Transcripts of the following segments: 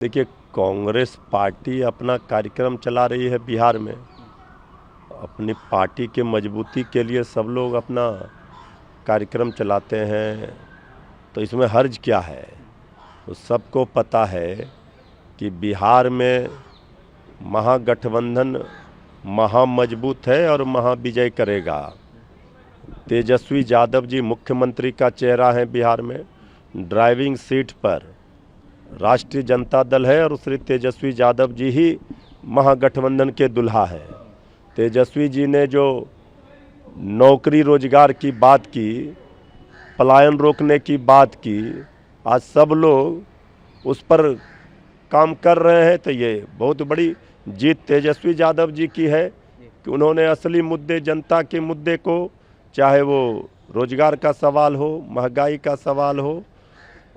देखिए, कांग्रेस पार्टी अपना कार्यक्रम चला रही है बिहार में। अपनी पार्टी के मजबूती के लिए सब लोग अपना कार्यक्रम चलाते हैं, तो इसमें हर्ज क्या है। तो सबको पता है कि बिहार में महागठबंधन महामजबूत है और महाविजय करेगा। तेजस्वी यादव जी मुख्यमंत्री का चेहरा है बिहार में। ड्राइविंग सीट पर राष्ट्रीय जनता दल है और श्री तेजस्वी यादव जी ही महागठबंधन के दुल्हा है। तेजस्वी जी ने जो नौकरी रोजगार की बात की, पलायन रोकने की बात की, आज सब लोग उस पर काम कर रहे हैं। तो ये बहुत बड़ी जीत तेजस्वी यादव जी की है कि उन्होंने असली मुद्दे, जनता के मुद्दे को, चाहे वो रोजगार का सवाल हो, महंगाई का सवाल हो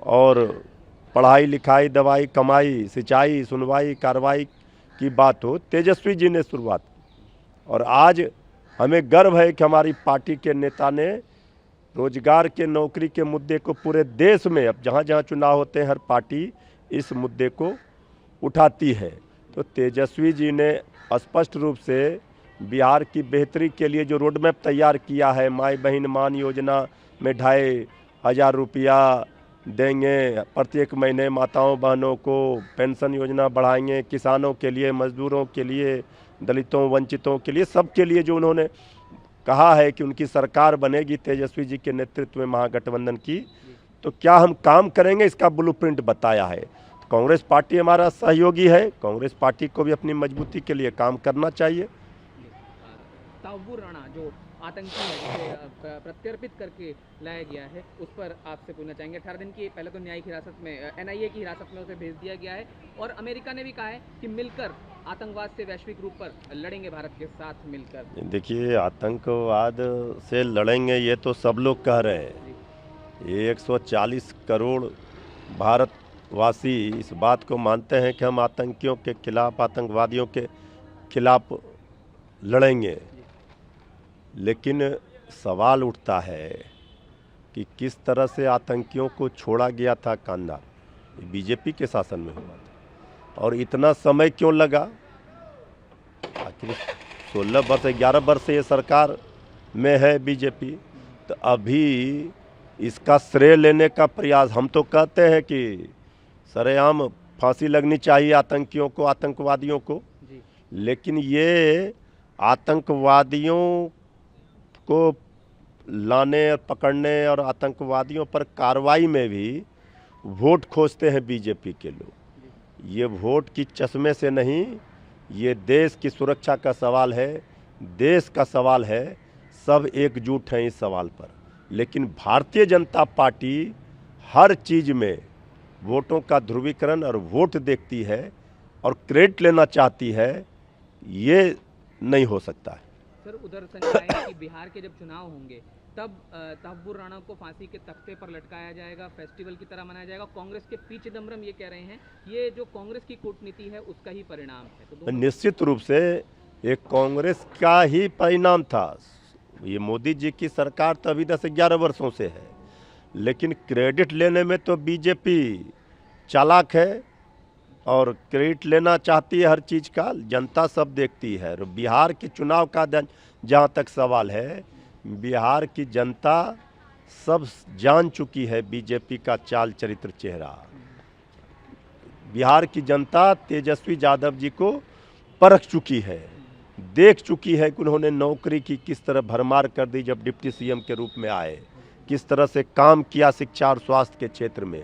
और पढ़ाई लिखाई, दवाई कमाई, सिंचाई, सुनवाई कार्रवाई की बात हो, तेजस्वी जी ने शुरुआत की। और आज हमें गर्व है कि हमारी पार्टी के नेता ने रोजगार के, नौकरी के मुद्दे को पूरे देश में, अब जहाँ जहाँ चुनाव होते हैं, हर पार्टी इस मुद्दे को उठाती है। तो तेजस्वी जी ने स्पष्ट रूप से बिहार की बेहतरी के लिए जो रोड मैप तैयार किया है, माई बहन मान योजना में 2500 रुपया देंगे प्रत्येक महीने माताओं बहनों को, पेंशन योजना बढ़ाएंगे, किसानों के लिए, मजदूरों के लिए, दलितों वंचितों के लिए, सबके लिए जो उन्होंने कहा है कि उनकी सरकार बनेगी तेजस्वी जी के नेतृत्व में महागठबंधन की, तो क्या हम काम करेंगे इसका ब्लूप्रिंट बताया है। तो कांग्रेस पार्टी हमारा सहयोगी है, कांग्रेस पार्टी को भी अपनी मजबूती के लिए काम करना चाहिए। तब्बू राणा जो आतंकी है, जिसे प्रत्यर्पित करके लाया गया है, उस पर आपसे पूछना चाहेंगे। 18 दिन की पहले तो न्यायिक हिरासत में, एनआईए की हिरासत में उसे भेज दिया गया है और अमेरिका ने भी कहा है कि मिलकर आतंकवाद से वैश्विक रूप पर लड़ेंगे भारत के साथ मिलकर। देखिए, आतंकवाद से लड़ेंगे ये तो सब लोग कह रहे हैं। ये 140 करोड़ भारतवासी इस बात को मानते हैं कि हम आतंकियों के खिलाफ, आतंकवादियों के खिलाफ लड़ेंगे। लेकिन सवाल उठता है कि किस तरह से आतंकियों को छोड़ा गया था कांधार, बीजेपी के शासन में हुआ था, और इतना समय क्यों लगा। आखिर 16 वर्ष 11 वर्ष से ये सरकार में है बीजेपी, तो अभी इसका श्रेय लेने का प्रयास, हम तो कहते हैं कि सरेआम फांसी लगनी चाहिए आतंकियों को, आतंकवादियों को, लेकिन ये आतंकवादियों को लाने और पकड़ने और आतंकवादियों पर कार्रवाई में भी वोट खोजते हैं बीजेपी के लोग। ये वोट की चश्मे से नहीं, ये देश की सुरक्षा का सवाल है, देश का सवाल है। सब एकजुट हैं इस सवाल पर। लेकिन भारतीय जनता पार्टी हर चीज़ में वोटों का ध्रुवीकरण और वोट देखती है और क्रेडिट लेना चाहती है, ये नहीं हो सकता है। सर, उधर संजय है कि बिहार के जब चुनाव होंगे तब तब्बू राणा को फांसी के तख्ते पर लटकाया जाएगा, फेस्टिवल की तरह मनाया जाएगा। कांग्रेस के पी चिदम्बरम ये कह रहे हैं ये जो कांग्रेस की कूटनीति है उसका ही परिणाम है। तो निश्चित रूप से एक कांग्रेस का ही परिणाम था। ये मोदी जी की सरकार तो अभी 10-11 वर्षों से है, लेकिन क्रेडिट लेने में तो बीजेपी चालाक है और क्रेडिट लेना चाहती है हर चीज़ का। जनता सब देखती है। और बिहार के चुनाव का जहाँ तक सवाल है, बिहार की जनता सब जान चुकी है बीजेपी का चाल चरित्र चेहरा। बिहार की जनता तेजस्वी यादव जी को परख चुकी है, देख चुकी है कि उन्होंने नौकरी की किस तरह भरमार कर दी जब डिप्टी सीएम के रूप में आए, किस तरह से काम किया शिक्षा और स्वास्थ्य के क्षेत्र में,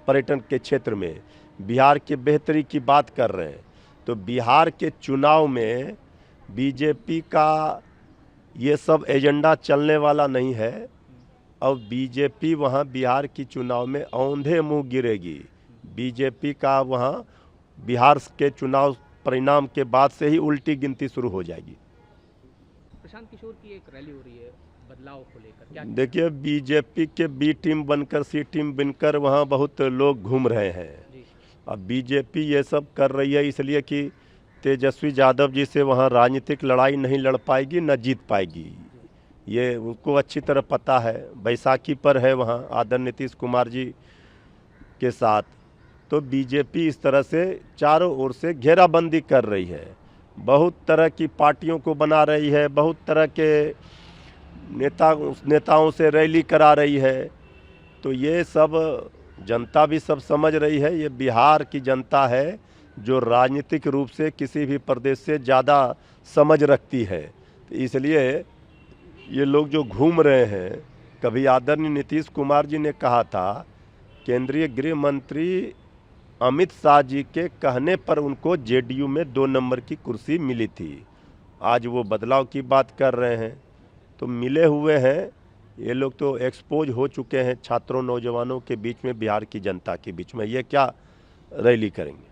पर्यटन के क्षेत्र में, बिहार की बेहतरी की बात कर रहे हैं। तो बिहार के चुनाव में बीजेपी का ये सब एजेंडा चलने वाला नहीं है और बीजेपी वहाँ बिहार की चुनाव में औंधे मुंह गिरेगी। बीजेपी का वहाँ बिहार के चुनाव परिणाम के बाद से ही उल्टी गिनती शुरू हो जाएगी। प्रशांत किशोर की एक रैली हो रही है बदलाव को लेकर, क्या? देखिए, बीजेपी के बी टीम बनकर सी टीम बनकर वहाँ बहुत लोग घूम रहे हैं। अब बीजेपी ये सब कर रही है इसलिए कि तेजस्वी यादव जी से वहाँ राजनीतिक लड़ाई नहीं लड़ पाएगी, न जीत पाएगी। ये उनको अच्छी तरह पता है। बैसाखी पर है वहाँ आदरणीय नीतीश कुमार जी के साथ तो बीजेपी इस तरह से चारों ओर से घेराबंदी कर रही है, बहुत तरह की पार्टियों को बना रही है, बहुत तरह के नेताओं से रैली करा रही है। तो ये सब जनता भी सब समझ रही है। ये बिहार की जनता है जो राजनीतिक रूप से किसी भी प्रदेश से ज़्यादा समझ रखती है। तो इसलिए ये लोग जो घूम रहे हैं, कभी आदरणीय नीतीश कुमार जी ने कहा था, केंद्रीय गृह मंत्री अमित शाह जी के कहने पर उनको जेडीयू में 2 नंबर की कुर्सी मिली थी। आज वो बदलाव की बात कर रहे हैं। तो मिले हुए हैं ये लोग, तो एक्सपोज हो चुके हैं छात्रों नौजवानों के बीच में, बिहार की जनता के बीच में। ये क्या रैली करेंगे।